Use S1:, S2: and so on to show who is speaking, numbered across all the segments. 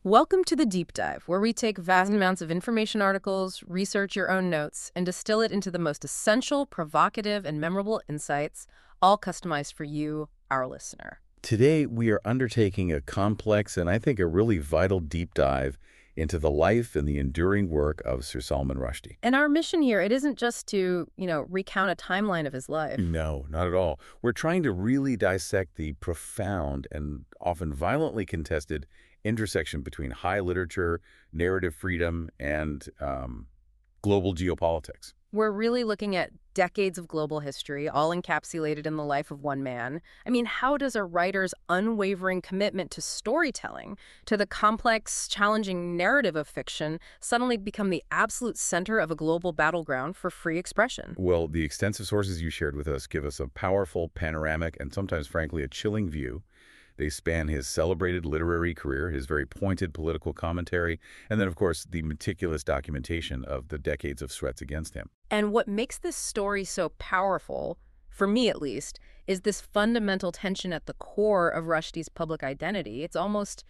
S1: Welcome to the Deep Dive, where we take vast amounts of information articles, research your own notes, and distill it into the most essential, provocative, and memorable insights, all customized for you, our listener.
S2: Today, we are undertaking a complex and I think a really vital deep dive into the life and the enduring work of Sir Salman Rushdie.
S1: And our mission here, it isn't just to, recount a timeline of his life.
S2: No, not at all. We're trying to really dissect the profound and often violently contested intersection between high literature, narrative freedom, and global geopolitics.
S1: We're really looking at decades of global history, all encapsulated in the life of one man. I mean, how does a writer's unwavering commitment to storytelling, to the complex, challenging narrative of fiction, suddenly become the absolute center of a global battleground for free expression?
S2: Well, the extensive sources you shared with us give us a powerful, panoramic, and sometimes, frankly, a chilling view. They span his celebrated literary career, his very pointed political commentary, and then, of course, the meticulous documentation of the decades of threats against him.
S1: And what makes this story so powerful, for me at least, is this fundamental tension at the core of Rushdie's public identity. It's almost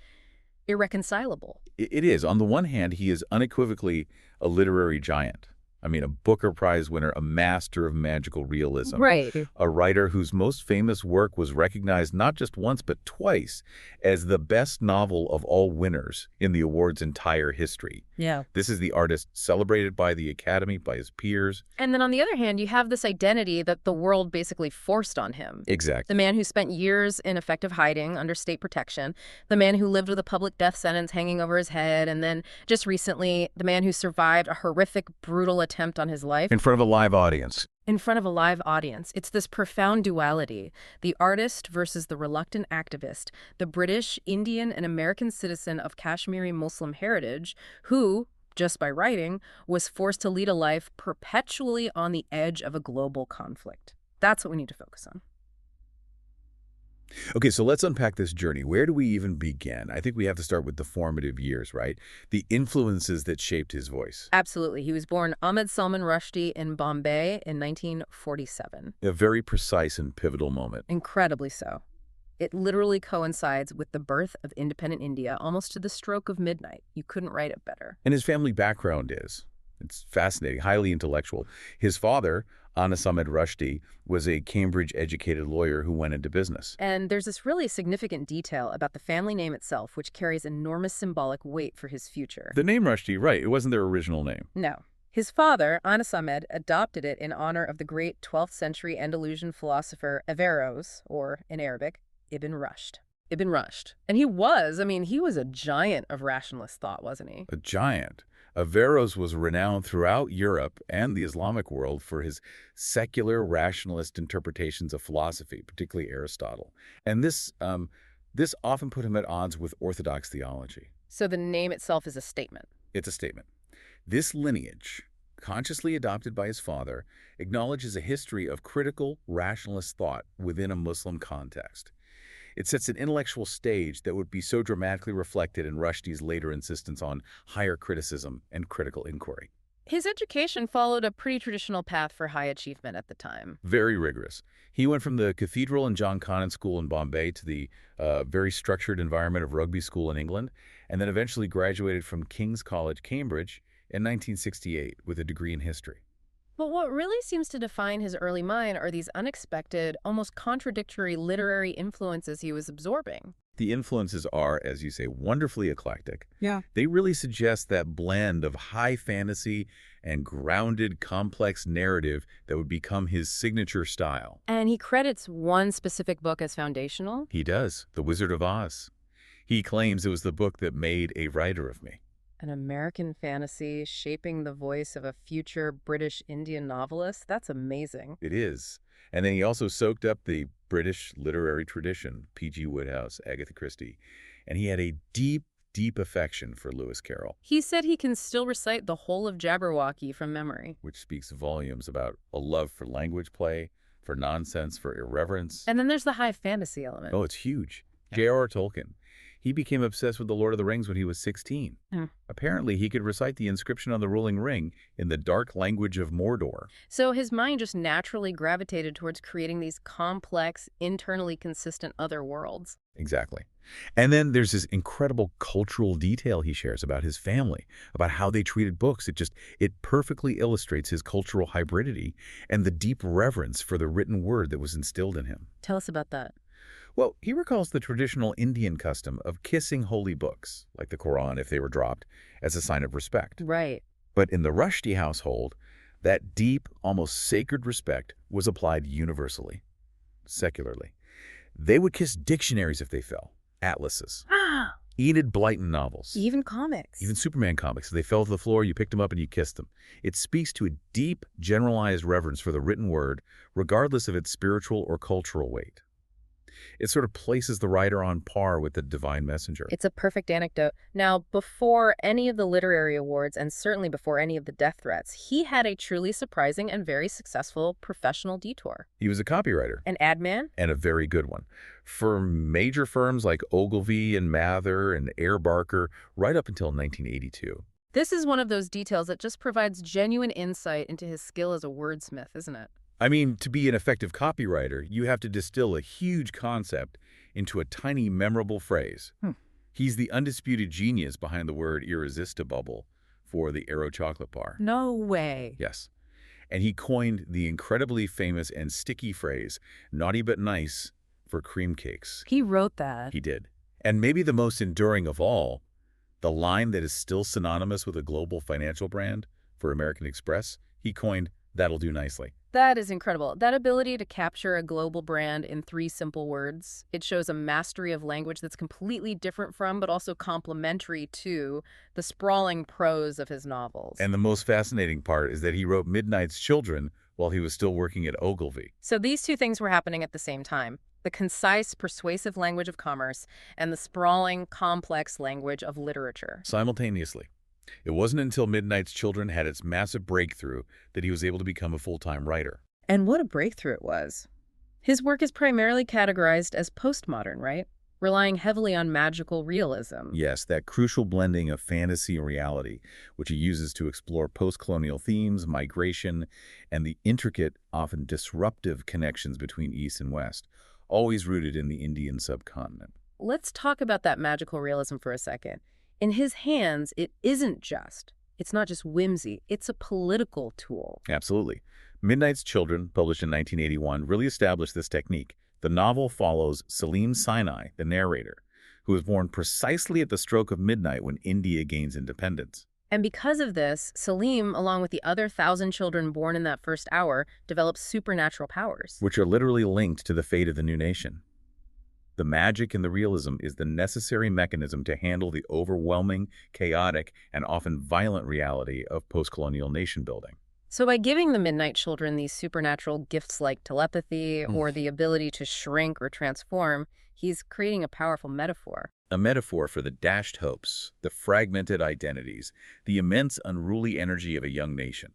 S1: irreconcilable.
S2: It is. On the one hand, he is unequivocally a literary giant. I mean, a Booker Prize winner, a master of magical realism.
S1: Right.
S2: A writer whose most famous work was recognized not just once, but twice as the best novel of all winners in the award's entire history.
S1: Yeah.
S2: This is the artist celebrated by the Academy, by his peers.
S1: And then on the other hand, you have this identity that the world basically forced on him.
S2: Exactly.
S1: The man who spent years in effective hiding under state protection, the man who lived with a public death sentence hanging over his head, and then just recently, the man who survived a horrific, brutal attempt on his life.
S2: In front of a live audience.
S1: In front of a live audience. It's this profound duality, the artist versus the reluctant activist, the British, Indian, and American citizen of Kashmiri Muslim heritage who, just by writing, was forced to lead a life perpetually on the edge of a global conflict. That's what we need to focus on.
S2: Okay, so let's unpack this journey. Where do we even begin? I think we have to start with the formative years, right? The influences that shaped his voice.
S1: Absolutely. He was born Ahmed Salman Rushdie in Bombay in 1947.
S2: A very precise and pivotal moment.
S1: Incredibly so. It literally coincides with the birth of independent India, almost to the stroke of midnight. You couldn't write it better.
S2: And his family background it's fascinating, highly intellectual. His father, Salman Rushdie, was a Cambridge-educated lawyer who went into business.
S1: And there's this really significant detail about the family name itself, which carries enormous symbolic weight for his future.
S2: The name Rushdie, right, it wasn't their original name.
S1: No. His father, Ahmed, adopted it in honor of the great 12th century Andalusian philosopher Averroes, or in Arabic, Ibn Rushd. Ibn Rushd. And he was a giant of rationalist thought, wasn't he?
S2: A giant. Averroes was renowned throughout Europe and the Islamic world for his secular rationalist interpretations of philosophy, particularly Aristotle. And this often put him at odds with orthodox theology.
S1: So the name itself is a statement.
S2: It's a statement. This lineage, consciously adopted by his father, acknowledges a history of critical rationalist thought within a Muslim context. It sets an intellectual stage that would be so dramatically reflected in Rushdie's later insistence on higher criticism and critical inquiry.
S1: His education followed a pretty traditional path for high achievement at the time.
S2: Very rigorous. He went from the Cathedral and John Connon School in Bombay to the very structured environment of Rugby School in England, and then eventually graduated from King's College, Cambridge, in 1968 with a degree in history.
S1: But what really seems to define his early mind are these unexpected, almost contradictory literary influences he was absorbing.
S2: The influences are, as you say, wonderfully eclectic.
S1: Yeah.
S2: They really suggest that blend of high fantasy and grounded, complex narrative that would become his signature style.
S1: And he credits one specific book as foundational?
S2: He does, The Wizard of Oz. He claims it was the book that made a writer of me.
S1: An American fantasy shaping the voice of a future British Indian novelist? That's amazing.
S2: It is. And then he also soaked up the British literary tradition, P.G. Wodehouse, Agatha Christie. And he had a deep, deep affection for Lewis Carroll.
S1: He said he can still recite the whole of Jabberwocky from memory.
S2: Which speaks volumes about a love for language play, for nonsense, for irreverence.
S1: And then there's the high fantasy element.
S2: Oh, it's huge. J.R.R. Tolkien. He became obsessed with The Lord of the Rings when he was 16.
S1: Hmm.
S2: Apparently, he could recite the inscription on the ruling ring in the dark language of Mordor.
S1: So his mind just naturally gravitated towards creating these complex, internally consistent other worlds.
S2: Exactly. And then there's this incredible cultural detail he shares about his family, about how they treated books. It perfectly illustrates his cultural hybridity and the deep reverence for the written word that was instilled in him.
S1: Tell us about that.
S2: Well, he recalls the traditional Indian custom of kissing holy books, like the Quran if they were dropped, as a sign of respect.
S1: Right.
S2: But in the Rushdie household, that deep, almost sacred respect was applied universally, secularly. They would kiss dictionaries if they fell, atlases, Enid Blyton novels,
S1: Even comics.
S2: even Superman comics. If they fell to the floor, you picked them up and you kissed them. It speaks to a deep, generalized reverence for the written word, regardless of its spiritual or cultural weight. It sort of places the writer on par with the divine messenger.
S1: It's a perfect anecdote. Now, before any of the literary awards, and certainly before any of the death threats, he had a truly surprising and very successful professional detour.
S2: He was a copywriter.
S1: An ad man?
S2: And a very good one. For major firms like Ogilvy and Mather and Air Barker, right up until 1982.
S1: This is one of those details that just provides genuine insight into his skill as a wordsmith, isn't it?
S2: I mean, to be an effective copywriter, you have to distill a huge concept into a tiny, memorable phrase. He's the undisputed genius behind the word irresistible for the Aero chocolate bar.
S1: No way.
S2: Yes. And he coined the incredibly famous and sticky phrase, naughty but nice, for cream cakes.
S1: He wrote that.
S2: He did. And maybe the most enduring of all, the line that is still synonymous with a global financial brand for American Express, he coined, "That'll do nicely."
S1: That is incredible. That ability to capture a global brand in 3 simple words, it shows a mastery of language that's completely different from, but also complementary to, the sprawling prose of his novels.
S2: And the most fascinating part is that he wrote Midnight's Children while he was still working at Ogilvy.
S1: So these two things were happening at the same time. The concise, persuasive language of commerce and the sprawling, complex language of literature.
S2: Simultaneously. It wasn't until Midnight's Children had its massive breakthrough that he was able to become a full-time writer.
S1: And what a breakthrough it was. His work is primarily categorized as postmodern, right? Relying heavily on magical realism.
S2: Yes, that crucial blending of fantasy and reality, which he uses to explore postcolonial themes, migration, and the intricate, often disruptive connections between East and West, always rooted in the Indian subcontinent.
S1: Let's talk about that magical realism for a second. In his hands, it's not just whimsy, it's a political tool.
S2: Absolutely. Midnight's Children, published in 1981, really established this technique. The novel follows Salim Sinai, the narrator, who was born precisely at the stroke of midnight when India gains independence.
S1: And because of this, Salim, along with the other 1,000 children born in that first hour, develops supernatural powers.
S2: Which are literally linked to the fate of the new nation. The magic and the realism is the necessary mechanism to handle the overwhelming, chaotic, and often violent reality of postcolonial nation building.
S1: So by giving the Midnight Children these supernatural gifts like telepathy or the ability to shrink or transform, he's creating a powerful metaphor.
S2: A metaphor for the dashed hopes, the fragmented identities, the immense unruly energy of a young nation.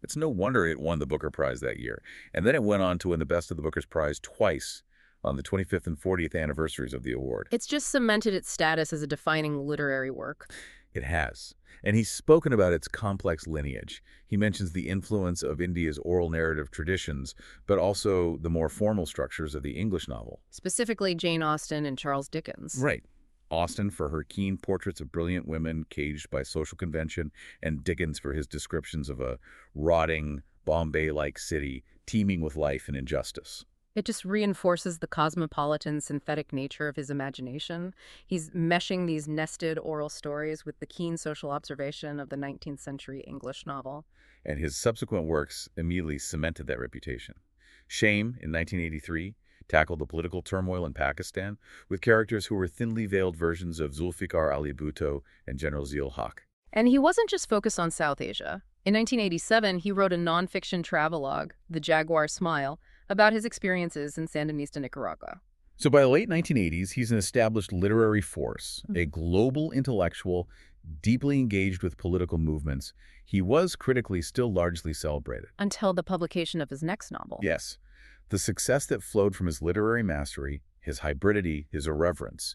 S2: It's no wonder it won the Booker Prize that year. And then it went on to win the Best of the Booker's Prize twice on the 25th and 40th anniversaries of the award.
S1: It's just cemented its status as a defining literary work.
S2: It has. And he's spoken about its complex lineage. He mentions the influence of India's oral narrative traditions, but also the more formal structures of the English novel.
S1: Specifically Jane Austen and Charles Dickens.
S2: Right. Austen for her keen portraits of brilliant women caged by social convention, and Dickens for his descriptions of a rotting, Bombay-like city teeming with life and injustice.
S1: It just reinforces the cosmopolitan, synthetic nature of his imagination. He's meshing these nested oral stories with the keen social observation of the 19th century English novel.
S2: And his subsequent works immediately cemented that reputation. Shame, in 1983, tackled the political turmoil in Pakistan with characters who were thinly veiled versions of Zulfikar Ali Bhutto and General Zia-ul-Haq.
S1: And he wasn't just focused on South Asia. In 1987, he wrote a nonfiction travelogue, The Jaguar Smile, about his experiences in Sandinista Nicaragua.
S2: So by the late 1980s, he's an established literary force, a global intellectual, deeply engaged with political movements. He was critically still largely celebrated.
S1: Until the publication of his next novel.
S2: Yes. The success that flowed from his literary mastery, his hybridity, his irreverence,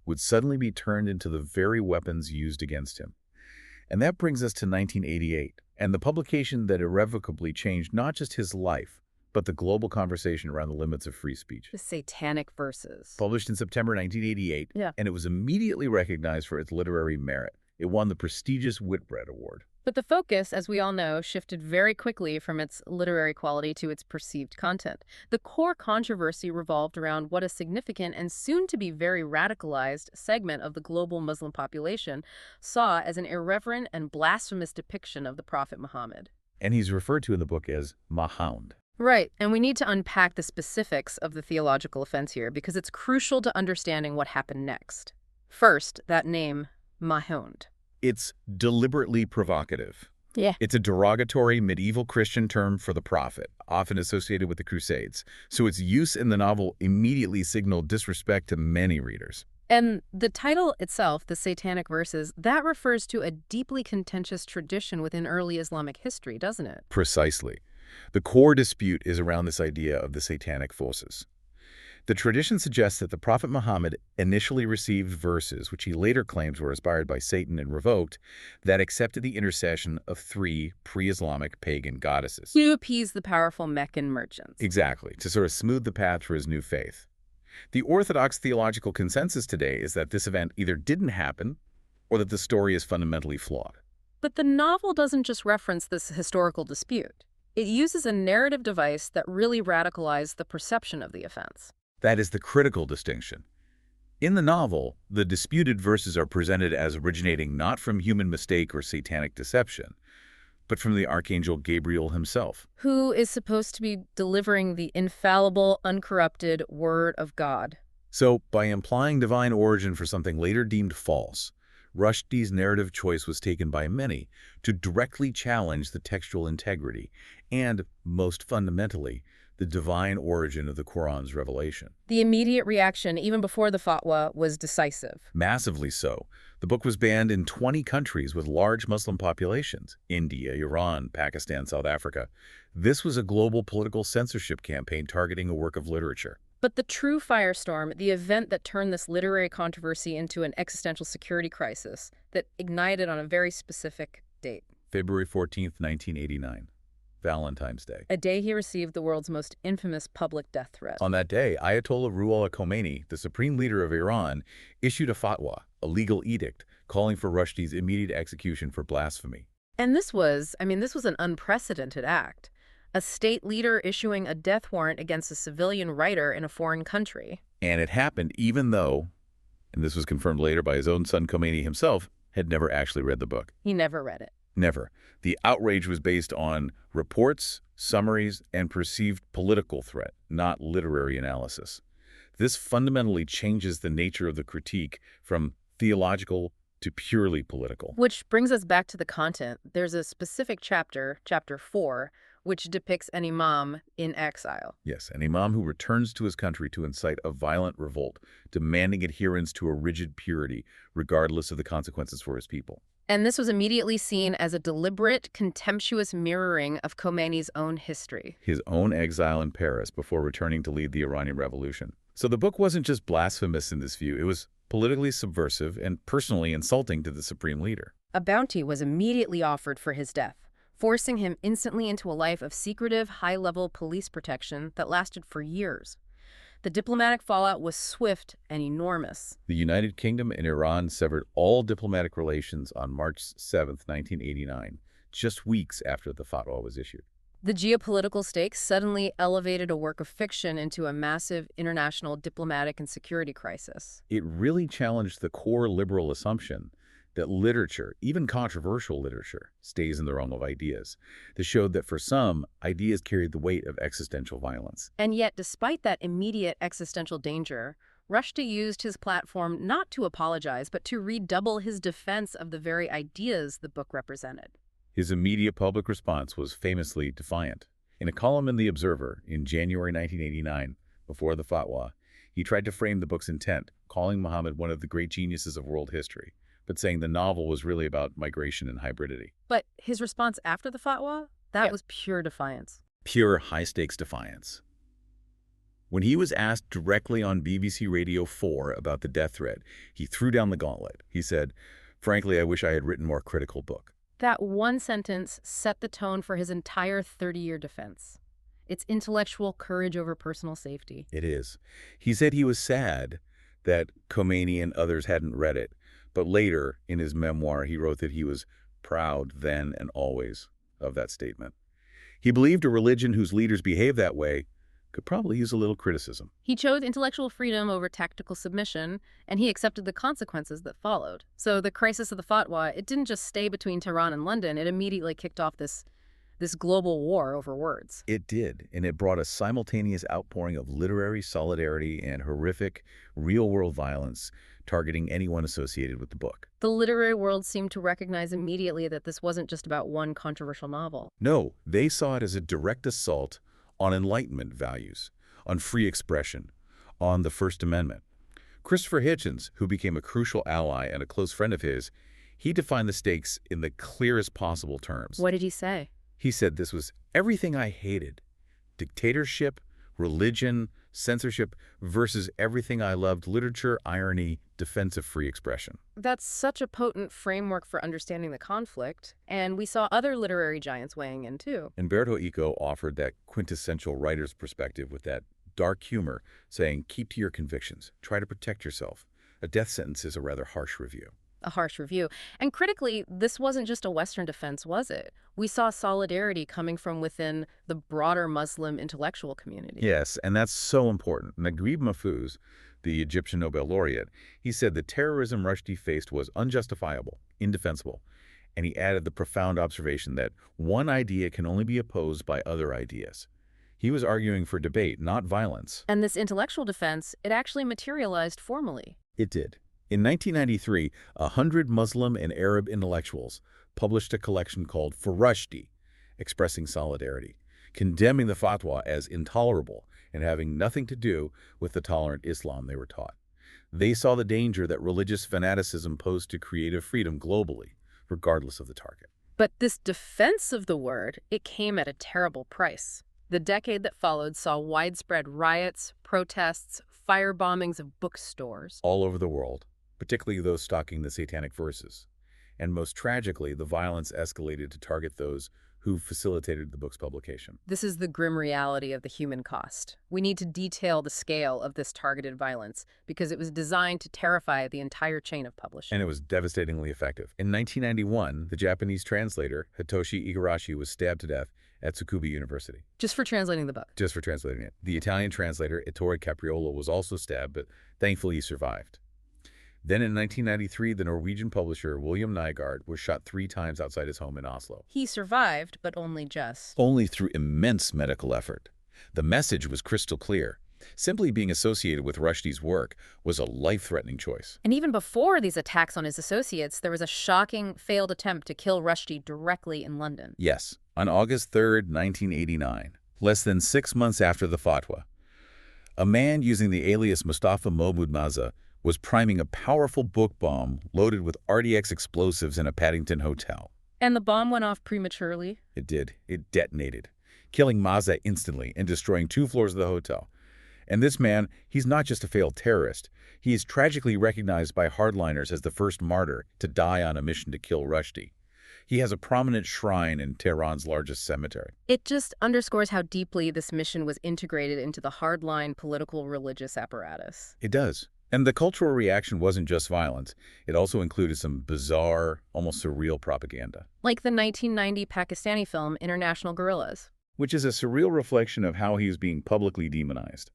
S2: would suddenly be turned into the very weapons used against him. And that brings us to 1988, and the publication that irrevocably changed not just his life, but the global conversation around the limits of free speech.
S1: The Satanic Verses.
S2: Published in September 1988,
S1: Yeah.
S2: and it was immediately recognized for its literary merit. It won the prestigious Whitbread Award.
S1: But the focus, as we all know, shifted very quickly from its literary quality to its perceived content. The core controversy revolved around what a significant and soon-to-be very radicalized segment of the global Muslim population saw as an irreverent and blasphemous depiction of the Prophet Muhammad.
S2: And he's referred to in the book as Mahound.
S1: Right, and we need to unpack the specifics of the theological offense here because it's crucial to understanding what happened next. First, that name, Mahound.
S2: It's deliberately provocative.
S1: Yeah.
S2: It's a derogatory medieval Christian term for the prophet, often associated with the Crusades. So its use in the novel immediately signaled disrespect to many readers.
S1: And the title itself, the Satanic Verses, that refers to a deeply contentious tradition within early Islamic history, doesn't it?
S2: Precisely. The core dispute is around this idea of the Satanic Verses. The tradition suggests that the Prophet Muhammad initially received verses, which he later claims were inspired by Satan and revoked, that accepted the intercession of 3 pre-Islamic pagan goddesses.
S1: To appease the powerful Meccan merchants.
S2: Exactly, to sort of smooth the path for his new faith. The orthodox theological consensus today is that this event either didn't happen or that the story is fundamentally flawed.
S1: But the novel doesn't just reference this historical dispute. It uses a narrative device that really radicalized the perception of the offense.
S2: That is the critical distinction. In the novel, the disputed verses are presented as originating not from human mistake or satanic deception, but from the archangel Gabriel himself.
S1: Who is supposed to be delivering the infallible, uncorrupted Word of God.
S2: So, by implying divine origin for something later deemed false, Rushdie's narrative choice was taken by many to directly challenge the textual integrity and, most fundamentally, the divine origin of the Quran's revelation.
S1: The immediate reaction, even before the fatwa, was decisive.
S2: Massively so. The book was banned in 20 countries with large Muslim populations: India, Iran, Pakistan, South Africa. This was a global political censorship campaign targeting a work of literature.
S1: But the true firestorm, the event that turned this literary controversy into an existential security crisis, that ignited on a very specific date.
S2: February 14th, 1989. Valentine's Day.
S1: A day he received the world's most infamous public death threat.
S2: On that day, Ayatollah Ruhollah Khomeini, the supreme leader of Iran, issued a fatwa, a legal edict, calling for Rushdie's immediate execution for blasphemy.
S1: And this was an unprecedented act. A state leader issuing a death warrant against a civilian writer in a foreign country.
S2: And it happened even though, and this was confirmed later by his own son Khomeini himself, had never actually read the book.
S1: He never read it.
S2: Never. The outrage was based on reports, summaries, and perceived political threat, not literary analysis. This fundamentally changes the nature of the critique from theological to purely political.
S1: Which brings us back to the content. There's a specific chapter, chapter 4, which depicts an imam in exile.
S2: Yes, an imam who returns to his country to incite a violent revolt, demanding adherence to a rigid purity, regardless of the consequences for his people.
S1: And this was immediately seen as a deliberate, contemptuous mirroring of Khomeini's own history.
S2: His own exile in Paris before returning to lead the Iranian Revolution. So the book wasn't just blasphemous in this view, it was politically subversive and personally insulting to the supreme leader.
S1: A bounty was immediately offered for his death, forcing him instantly into a life of secretive, high-level police protection that lasted for years. The diplomatic fallout was swift and enormous.
S2: The United Kingdom and Iran severed all diplomatic relations on March 7, 1989, just weeks after the fatwa was issued.
S1: The geopolitical stakes suddenly elevated a work of fiction into a massive international diplomatic and security crisis.
S2: It really challenged the core liberal assumption that literature, even controversial literature, stays in the realm of ideas. This showed that for some, ideas carried the weight of existential violence.
S1: And yet, despite that immediate existential danger, Rushdie used his platform not to apologize, but to redouble his defense of the very ideas the book represented.
S2: His immediate public response was famously defiant. In a column in The Observer in January 1989, before the fatwa, he tried to frame the book's intent, calling Muhammad one of the great geniuses of world history, but saying the novel was really about migration and hybridity.
S1: But his response after the fatwa? That was pure defiance.
S2: Pure high-stakes defiance. When he was asked directly on BBC Radio 4 about the death threat, he threw down the gauntlet. He said, "Frankly, I wish I had written a more critical book."
S1: That one sentence set the tone for his entire 30-year defense. It's intellectual courage over personal safety.
S2: It is. He said he was sad that Khomeini and others hadn't read it, but later, in his memoir, he wrote that he was proud then and always of that statement. He believed a religion whose leaders behave that way could probably use a little criticism.
S1: He chose intellectual freedom over tactical submission, and he accepted the consequences that followed. So the crisis of the Fatwa, it didn't just stay between Tehran and London. It immediately kicked off this global war over words.
S2: It did, and it brought a simultaneous outpouring of literary solidarity and horrific, real-world violence targeting anyone associated with the book.
S1: The literary world seemed to recognize immediately that this wasn't just about one controversial novel.
S2: No, they saw it as a direct assault on Enlightenment values, on free expression, on the First Amendment. Christopher Hitchens, who became a crucial ally and a close friend of his, he defined the stakes in the clearest possible terms.
S1: What did he say?
S2: He said this was everything I hated: dictatorship, religion, censorship, versus everything I loved: literature, irony, defense of free expression.
S1: That's such a potent framework for understanding the conflict, and we saw other literary giants weighing in too.
S2: Umberto Eco offered that quintessential writer's perspective with that dark humor, saying, keep to your convictions, try to protect yourself. A death sentence is a rather harsh review.
S1: A harsh review. And critically, this wasn't just a Western defense, was it? We saw solidarity coming from within the broader Muslim intellectual community.
S2: Yes, and that's so important. Naguib Mahfouz, the Egyptian Nobel laureate, he said the terrorism Rushdie faced was unjustifiable, indefensible, and he added the profound observation that one idea can only be opposed by other ideas. He was arguing for debate, not violence.
S1: And this intellectual defense, it actually materialized formally.
S2: It did. In 1993, 100 Muslim and Arab intellectuals published a collection called For Rushdie, expressing solidarity, condemning the fatwa as intolerable and having nothing to do with the tolerant Islam they were taught. They saw the danger that religious fanaticism posed to creative freedom globally, regardless of the target.
S1: But this defense of the word, it came at a terrible price. The decade that followed saw widespread riots, protests, firebombings of bookstores
S2: all over the world, particularly those stocking the Satanic Verses. And most tragically, the violence escalated to target those who facilitated the book's publication.
S1: This is the grim reality of the human cost. We need to detail the scale of this targeted violence because it was designed to terrify the entire chain of publishing.
S2: And it was devastatingly effective. In 1991, the Japanese translator, Hitoshi Igarashi, was stabbed to death at Tsukuba University.
S1: Just for translating the book?
S2: Just for translating it. The Italian translator, Ettore Capriola, was also stabbed, but thankfully he survived. Then in 1993, the Norwegian publisher William Nygaard was shot 3 times outside his home in Oslo.
S1: He survived, but only just.
S2: Only through immense medical effort. The message was crystal clear. Simply being associated with Rushdie's work was a life-threatening choice.
S1: And even before these attacks on his associates, there was a shocking failed attempt to kill Rushdie directly in London.
S2: Yes, on August 3rd, 1989, less than 6 months after the fatwa, a man using the alias Mustafa Mahmoud Maza was priming a powerful book bomb loaded with RDX explosives in a Paddington hotel.
S1: And the bomb went off prematurely?
S2: It did. It detonated, killing Maza instantly and destroying 2 floors of the hotel. And this man, he's not just a failed terrorist. He is tragically recognized by hardliners as the first martyr to die on a mission to kill Rushdie. He has a prominent shrine in Tehran's largest cemetery.
S1: It just underscores how deeply this mission was integrated into the hardline political religious apparatus.
S2: It does. And the cultural reaction wasn't just violence. It also included some bizarre, almost surreal propaganda.
S1: Like the 1990 Pakistani film International Guerrillas.
S2: Which is a surreal reflection of how he is being publicly demonized.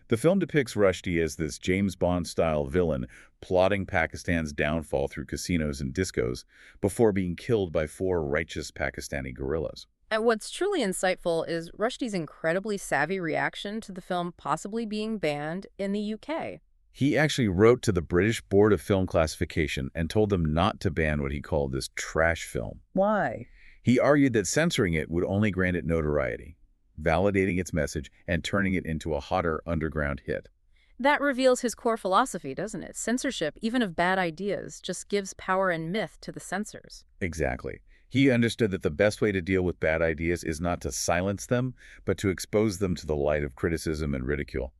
S2: The film depicts Rushdie as this James Bond-style villain plotting Pakistan's downfall through casinos and discos before being killed by 4 righteous Pakistani guerrillas.
S1: And what's truly insightful is Rushdie's incredibly savvy reaction to the film possibly being banned in the UK.
S2: He actually wrote to the British Board of Film Classification and told them not to ban what he called this trash film.
S1: Why?
S2: He argued that censoring it would only grant it notoriety, validating its message and turning it into a hotter underground hit.
S1: That reveals his core philosophy, doesn't it? Censorship, even of bad ideas, just gives power and myth to the censors.
S2: Exactly. He understood that the best way to deal with bad ideas is not to silence them, but to expose them to the light of criticism and ridicule.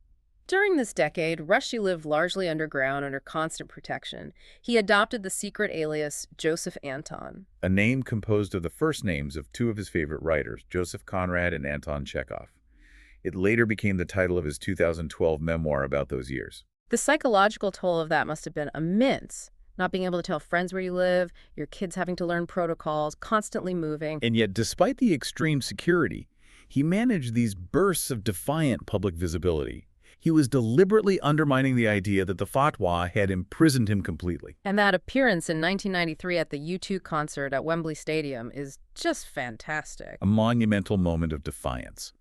S1: During this decade, Rushdie lived largely underground under constant protection. He adopted the secret alias Joseph Anton.
S2: A name composed of the first names of two of his favorite writers, Joseph Conrad and Anton Chekhov. It later became the title of his 2012 memoir about those years.
S1: The psychological toll of that must have been immense. Not being able to tell friends where you live, your kids having to learn protocols, constantly moving.
S2: And yet, despite the extreme security, he managed these bursts of defiant public visibility. He was deliberately undermining the idea that the Fatwa had imprisoned him completely.
S1: And that appearance in 1993 at the U2 concert at Wembley Stadium is just fantastic.
S2: A monumental moment of defiance.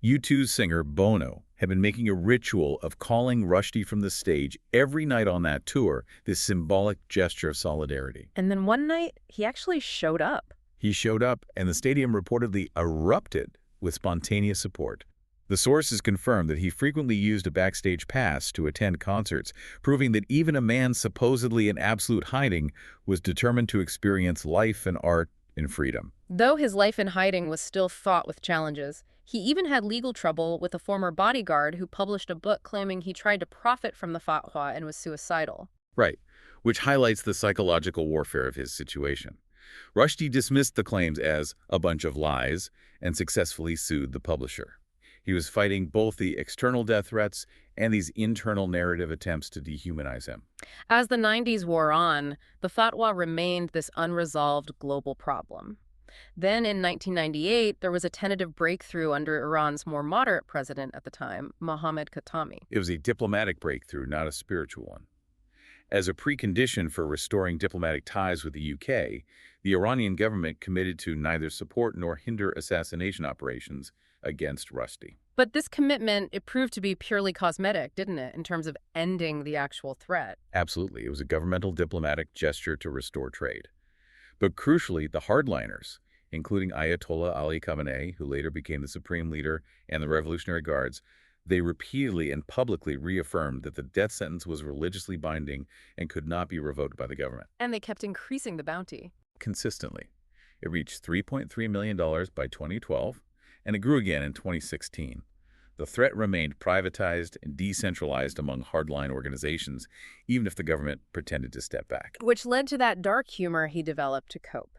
S2: U2's singer Bono had been making a ritual of calling Rushdie from the stage every night on that tour, this symbolic gesture of solidarity.
S1: And then one night, he actually showed up.
S2: He showed up, and the stadium reportedly erupted with spontaneous support. The sources confirmed that he frequently used a backstage pass to attend concerts, proving that even a man supposedly in absolute hiding was determined to experience life and art in freedom.
S1: Though his life in hiding was still fraught with challenges, he even had legal trouble with a former bodyguard who published a book claiming he tried to profit from the fatwa and was suicidal.
S2: Right, which highlights the psychological warfare of his situation. Rushdie dismissed the claims as a bunch of lies and successfully sued the publisher. He was fighting both the external death threats and these internal narrative attempts to dehumanize him.
S1: As the 90s wore on, the fatwa remained this unresolved global problem. Then in 1998, there was a tentative breakthrough under Iran's more moderate president at the time, Mohammad Khatami.
S2: It was a diplomatic breakthrough, not a spiritual one. As a precondition for restoring diplomatic ties with the UK, the Iranian government committed to neither support nor hinder assassination operations against Rushdie.
S1: But this commitment, it proved to be purely cosmetic, didn't it, in terms of ending the actual threat?
S2: Absolutely. It was a governmental diplomatic gesture to restore trade. But crucially, the hardliners, including Ayatollah Ali Khamenei, who later became the supreme leader, and the Revolutionary Guards, they repeatedly and publicly reaffirmed that the death sentence was religiously binding and could not be revoked by the government.
S1: And they kept increasing the bounty.
S2: Consistently. It reached $3.3 million by 2012, and it grew again in 2016. The threat remained privatized and decentralized among hardline organizations, even if the government pretended to step back.
S1: Which led to that dark humor he developed to cope.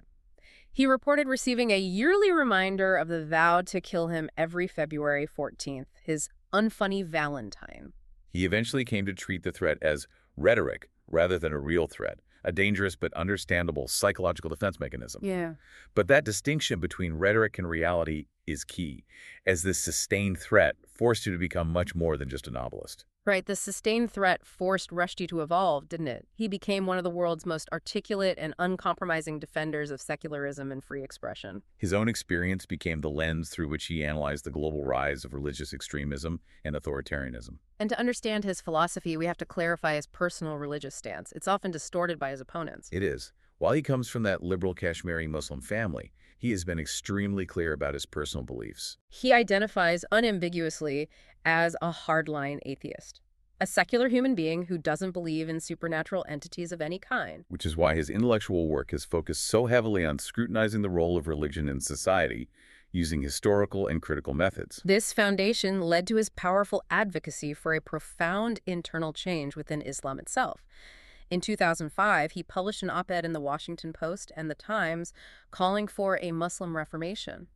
S1: He reported receiving a yearly reminder of the vow to kill him every February 14th, his unfunny Valentine.
S2: He eventually came to treat the threat as rhetoric rather than a real threat, a dangerous but understandable psychological defense mechanism.
S1: Yeah.
S2: But that distinction between rhetoric and reality is key, as this sustained threat forced you to become much more than just a novelist.
S1: Right, the sustained threat forced Rushdie to evolve, didn't it? He became one of the world's most articulate and uncompromising defenders of secularism and free expression.
S2: His own experience became the lens through which he analyzed the global rise of religious extremism and authoritarianism.
S1: And to understand his philosophy, we have to clarify his personal religious stance. It's often distorted by his opponents.
S2: It is. While he comes from that liberal Kashmiri Muslim family, he has been extremely clear about his personal beliefs.
S1: He identifies unambiguously as a hardline atheist, a secular human being who doesn't believe in supernatural entities of any kind.
S2: Which is why his intellectual work has focused so heavily on scrutinizing the role of religion in society, using historical and critical methods.
S1: This foundation led to his powerful advocacy for a profound internal change within Islam itself. In 2005, he published an op-ed in the Washington Post and the Times calling for a Muslim reformation.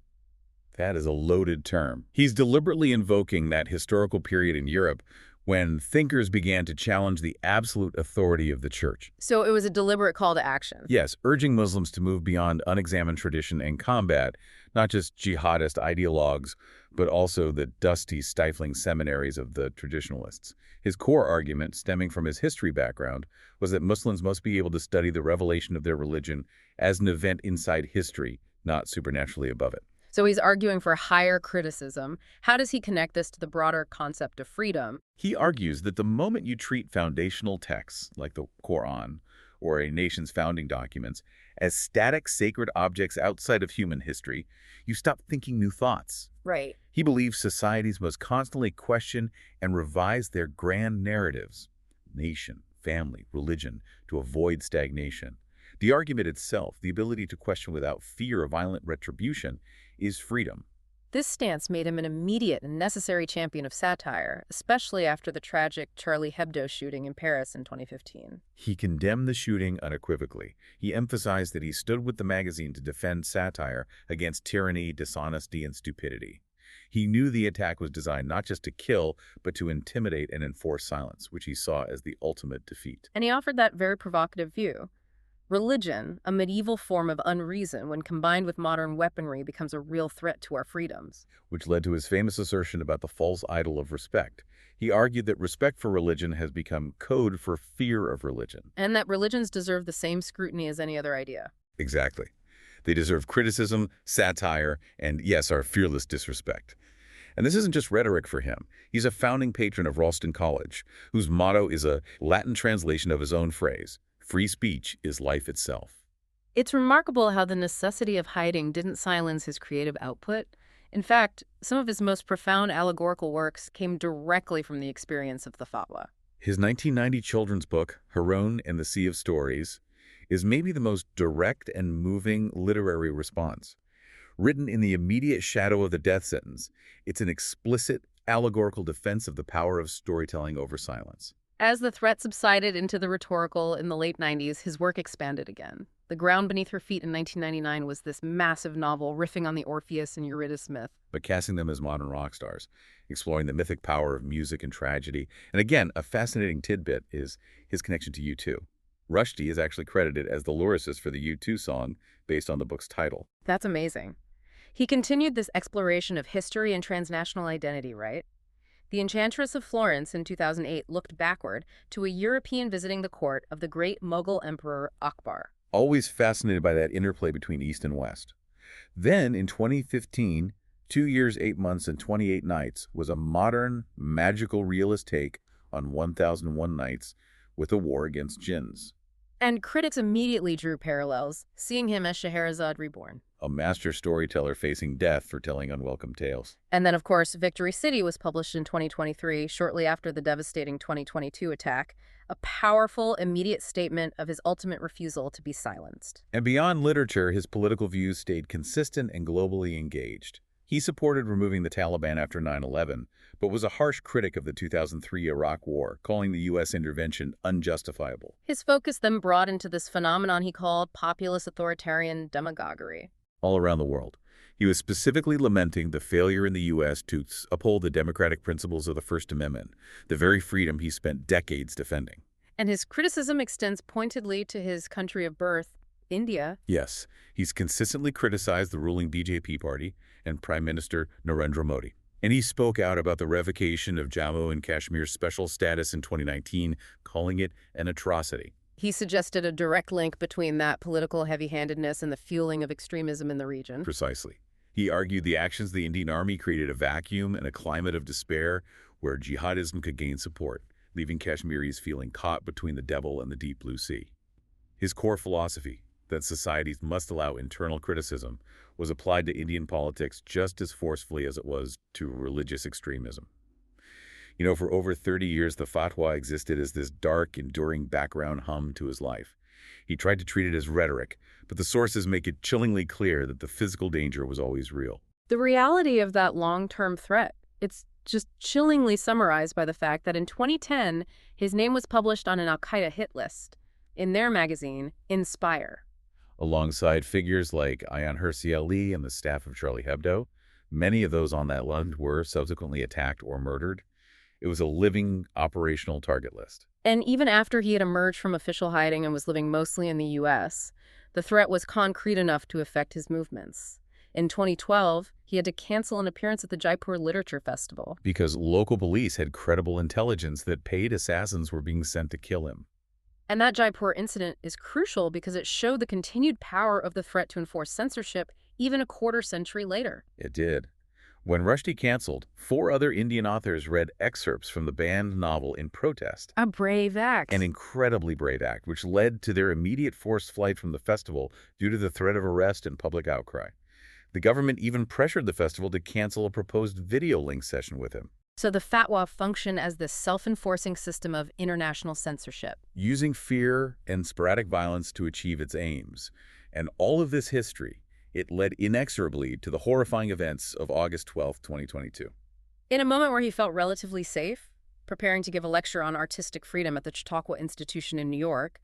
S2: That is a loaded term. He's deliberately invoking that historical period in Europe when thinkers began to challenge the absolute authority of the church.
S1: So it was a deliberate call to action.
S2: Yes, urging Muslims to move beyond unexamined tradition and combat, not just jihadist ideologues, but also the dusty, stifling seminaries of the traditionalists. His core argument, stemming from his history background, was that Muslims must be able to study the revelation of their religion as an event inside history, not supernaturally above it.
S1: So he's arguing for higher criticism. How does he connect this to the broader concept of freedom?
S2: He argues that the moment you treat foundational texts, like the Quran or a nation's founding documents, as static sacred objects outside of human history, you stop thinking new thoughts.
S1: Right.
S2: He believes societies must constantly question and revise their grand narratives, nation, family, religion, to avoid stagnation. The argument itself, the ability to question without fear of violent retribution, is freedom.
S1: This stance made him an immediate and necessary champion of satire, especially after the tragic Charlie Hebdo shooting in Paris in 2015.
S2: He condemned the shooting unequivocally. He emphasized that he stood with the magazine to defend satire against tyranny, dishonesty, and stupidity. He knew the attack was designed not just to kill, but to intimidate and enforce silence, which he saw as the ultimate defeat.
S1: And he offered that very provocative view. Religion, a medieval form of unreason when combined with modern weaponry, becomes a real threat to our freedoms.
S2: Which led to his famous assertion about the false idol of respect. He argued that respect for religion has become code for fear of religion.
S1: And that religions deserve the same scrutiny as any other idea.
S2: Exactly. They deserve criticism, satire, and, yes, our fearless disrespect. And this isn't just rhetoric for him. He's a founding patron of Ralston College, whose motto is a Latin translation of his own phrase, "Free speech is life itself."
S1: It's remarkable how the necessity of hiding didn't silence his creative output. In fact, some of his most profound allegorical works came directly from the experience of the Fatwa.
S2: His 1990 children's book, Harun and the Sea of Stories, is maybe the most direct and moving literary response. Written in the immediate shadow of the death sentence, it's an explicit, allegorical defense of the power of storytelling over silence.
S1: As the threat subsided into the rhetorical in the late 90s, his work expanded again. The Ground Beneath Her Feet in 1999 was this massive novel riffing on the Orpheus and Eurydice myth.
S2: But casting them as modern rock stars, exploring the mythic power of music and tragedy. And again, a fascinating tidbit is his connection to U2. Rushdie is actually credited as the lyricist for the U2 song based on the book's title.
S1: That's amazing. He continued this exploration of history and transnational identity, right? The Enchantress of Florence in 2008 looked backward to a European visiting the court of the great Mughal Emperor Akbar.
S2: Always fascinated by that interplay between East and West. Then, in 2015, 2 years, 8 months, and 28 nights was a modern, magical realist take on 1001 Nights with a war against jinns.
S1: And critics immediately drew parallels, seeing him as Scheherazade reborn.
S2: A master storyteller facing death for telling unwelcome tales.
S1: And then, of course, Victory City was published in 2023, shortly after the devastating 2022 attack, a powerful, immediate statement of his ultimate refusal to be silenced.
S2: And beyond literature, his political views stayed consistent and globally engaged. He supported removing the Taliban after 9/11, but was a harsh critic of the 2003 Iraq War, calling the U.S. intervention unjustifiable.
S1: His focus then broadened to this phenomenon he called populist authoritarian demagoguery.
S2: All around the world, he was specifically lamenting the failure in the U.S. to uphold the democratic principles of the First Amendment, the very freedom he spent decades defending.
S1: And his criticism extends pointedly to his country of birth, India.
S2: Yes, he's consistently criticized the ruling BJP party and Prime Minister Narendra Modi. And he spoke out about the revocation of Jammu and Kashmir's special status in 2019, calling it an atrocity.
S1: He suggested a direct link between that political heavy-handedness and the fueling of extremism in the region.
S2: Precisely. He argued the actions of the Indian army created a vacuum and a climate of despair where jihadism could gain support, leaving Kashmiris feeling caught between the devil and the deep blue sea. His core philosophy, that societies must allow internal criticism, was applied to Indian politics just as forcefully as it was to religious extremism. You know, for over 30 years, the Fatwa existed as this dark, enduring background hum to his life. He tried to treat it as rhetoric, but the sources make it chillingly clear that the physical danger was always real.
S1: The reality of that long-term threat, it's just chillingly summarized by the fact that in 2010, his name was published on an al-Qaeda hit list in their magazine, Inspire.
S2: Alongside figures like Ayaan Hirsi Ali and the staff of Charlie Hebdo, many of those on that list were subsequently attacked or murdered. It was a living operational target list.
S1: And even after he had emerged from official hiding and was living mostly in the U.S., the threat was concrete enough to affect his movements. In 2012, he had to cancel an appearance at the Jaipur Literature Festival.
S2: Because local police had credible intelligence that paid assassins were being sent to kill him.
S1: And that Jaipur incident is crucial because it showed the continued power of the threat to enforce censorship even a quarter-century later.
S2: It did. When Rushdie canceled, 4 other Indian authors read excerpts from the banned novel in protest.
S1: A brave act.
S2: An incredibly brave act, which led to their immediate forced flight from the festival due to the threat of arrest and public outcry. The government even pressured the festival to cancel a proposed video link session with him.
S1: So the Fatwa functioned as this self-enforcing system of international censorship.
S2: Using fear and sporadic violence to achieve its aims. And all of this history, It led inexorably to the horrifying events of August 12, 2022.
S1: In a moment where he felt relatively safe, preparing to give a lecture on artistic freedom at the Chautauqua Institution in New York,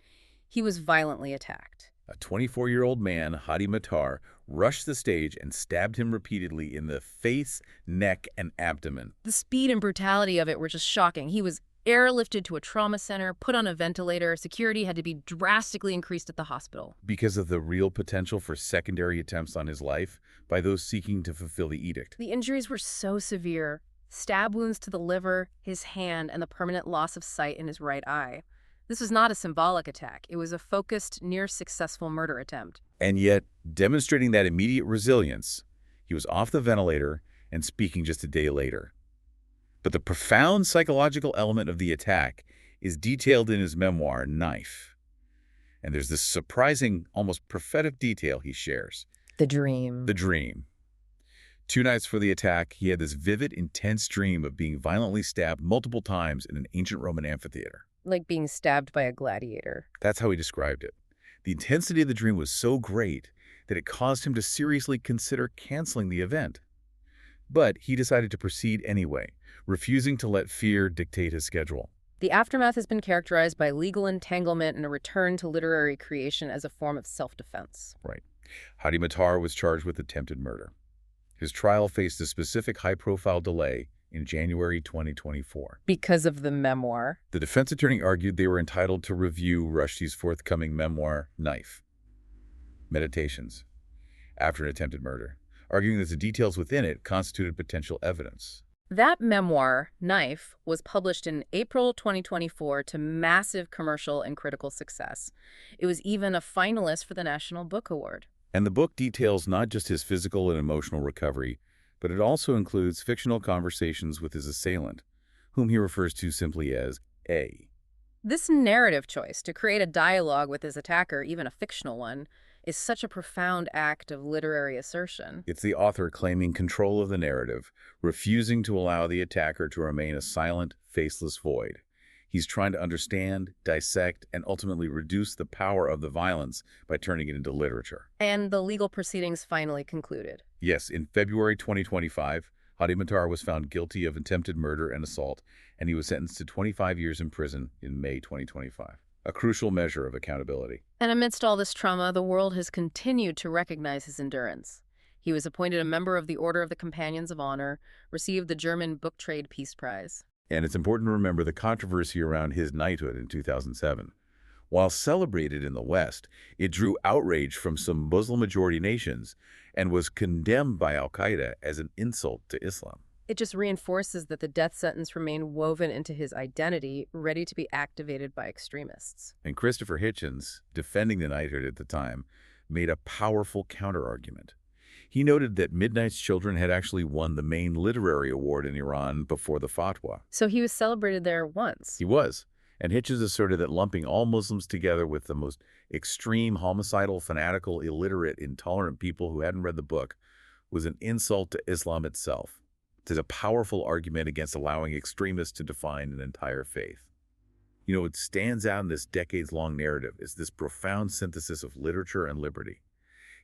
S1: he was violently attacked.
S2: A 24-year-old man, Hadi Matar, rushed the stage and stabbed him repeatedly in the face, neck, and abdomen.
S1: The speed and brutality of it were just shocking. He was airlifted to a trauma center, put on a ventilator. Security had to be drastically increased at the hospital.
S2: Because of the real potential for secondary attempts on his life by those seeking to fulfill the edict.
S1: The injuries were so severe. Stab wounds to the liver, his hand, and the permanent loss of sight in his right eye. This was not a symbolic attack. It was a focused, near-successful murder attempt.
S2: And yet, demonstrating that immediate resilience, he was off the ventilator and speaking just a day later. But the profound psychological element of the attack is detailed in his memoir, Knife. And there's this surprising, almost prophetic detail he shares.
S1: The dream.
S2: The dream. 2 nights before the attack, he had this vivid, intense dream of being violently stabbed multiple times in an ancient Roman amphitheater.
S1: Like being stabbed by a gladiator.
S2: That's how he described it. The intensity of the dream was so great that it caused him to seriously consider canceling the event. But he decided to proceed anyway, refusing to let fear dictate his schedule.
S1: The aftermath has been characterized by legal entanglement and a return to literary creation as a form of self-defense.
S2: Right. Hadi Matar was charged with attempted murder. His trial faced a specific high-profile delay in January 2024.
S1: Because of the memoir.
S2: The defense attorney argued they were entitled to review Rushdie's forthcoming memoir, Knife, Meditations, after an attempted murder, arguing that the details within it constituted potential evidence.
S1: That memoir, Knife, was published in April 2024 to massive commercial and critical success. It was even a finalist for the National Book Award.
S2: And the book details not just his physical and emotional recovery, but it also includes fictional conversations with his assailant, whom he refers to simply as A.
S1: This narrative choice to create a dialogue with his attacker, even a fictional one, is such a profound act of literary assertion.
S2: It's the author claiming control of the narrative, refusing to allow the attacker to remain a silent, faceless void. He's trying to understand, dissect, and ultimately reduce the power of the violence by turning it into literature.
S1: And the legal proceedings finally concluded.
S2: Yes, in February 2025, Hadi Matar was found guilty of attempted murder and assault, and he was sentenced to 25 years in prison in May 2025. A crucial measure of accountability.
S1: And amidst all this trauma, the world has continued to recognize his endurance. He was appointed a member of the Order of the Companions of Honor, received the German Book Trade Peace Prize.
S2: And it's important to remember the controversy around his knighthood in 2007. While celebrated in the West, it drew outrage from some Muslim-majority nations and was condemned by al-Qaeda as an insult to Islam.
S1: It just reinforces that the death sentence remained woven into his identity, ready to be activated by extremists.
S2: And Christopher Hitchens, defending the knighthood at the time, made a powerful counterargument. He noted that Midnight's Children had actually won the main literary award in Iran before the Fatwa.
S1: So he was celebrated there once.
S2: He was. And Hitchens asserted that lumping all Muslims together with the most extreme, homicidal, fanatical, illiterate, intolerant people who hadn't read the book was an insult to Islam itself. It is a powerful argument against allowing extremists to define an entire faith. You know, what stands out in this decades-long narrative is this profound synthesis of literature and liberty.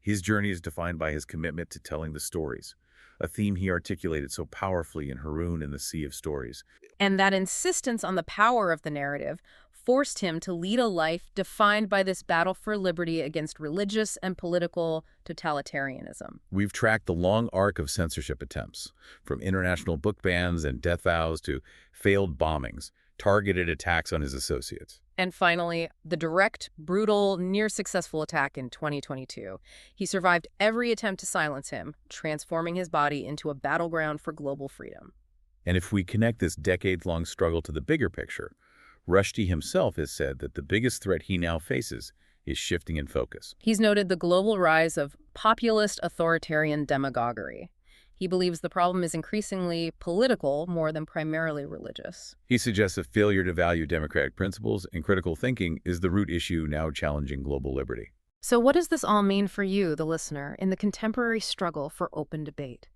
S2: His journey is defined by his commitment to telling the stories, a theme he articulated so powerfully in Haroun and the Sea of Stories.
S1: And that insistence on the power of the narrative forced him to lead a life defined by this battle for liberty against religious and political totalitarianism.
S2: We've tracked the long arc of censorship attempts, from international book bans and death vows to failed bombings, targeted attacks on his associates.
S1: And finally, the direct, brutal, near-successful attack in 2022. He survived every attempt to silence him, transforming his body into a battleground for global freedom.
S2: And if we connect this decades-long struggle to the bigger picture, Rushdie himself has said that the biggest threat he now faces is shifting in focus.
S1: He's noted the global rise of populist authoritarian demagoguery. He believes the problem is increasingly political more than primarily religious.
S2: He suggests a failure to value democratic principles and critical thinking is the root issue now challenging global liberty.
S1: So what does this all mean for you, the listener, in the contemporary struggle for open debate?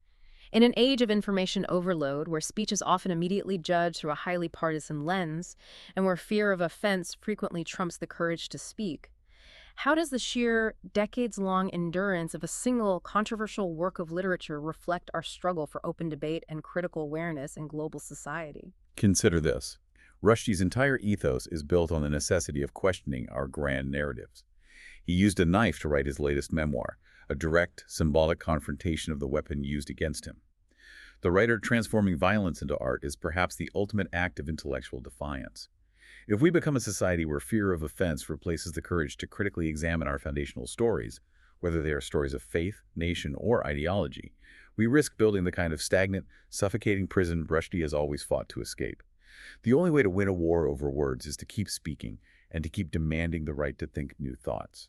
S1: In an age of information overload, where speech is often immediately judged through a highly partisan lens, and where fear of offense frequently trumps the courage to speak, How does the sheer decades-long endurance of a single controversial work of literature reflect our struggle for open debate and critical awareness in global society?
S2: Consider this. Rushdie's entire ethos is built on the necessity of questioning our grand narratives. He used a knife to write his latest memoir, a direct, symbolic confrontation of the weapon used against him. The writer transforming violence into art is perhaps the ultimate act of intellectual defiance. If we become a society where fear of offense replaces the courage to critically examine our foundational stories, whether they are stories of faith, nation, or ideology, we risk building the kind of stagnant, suffocating prison Rushdie has always fought to escape. The only way to win a war over words is to keep speaking and to keep demanding the right to think new thoughts.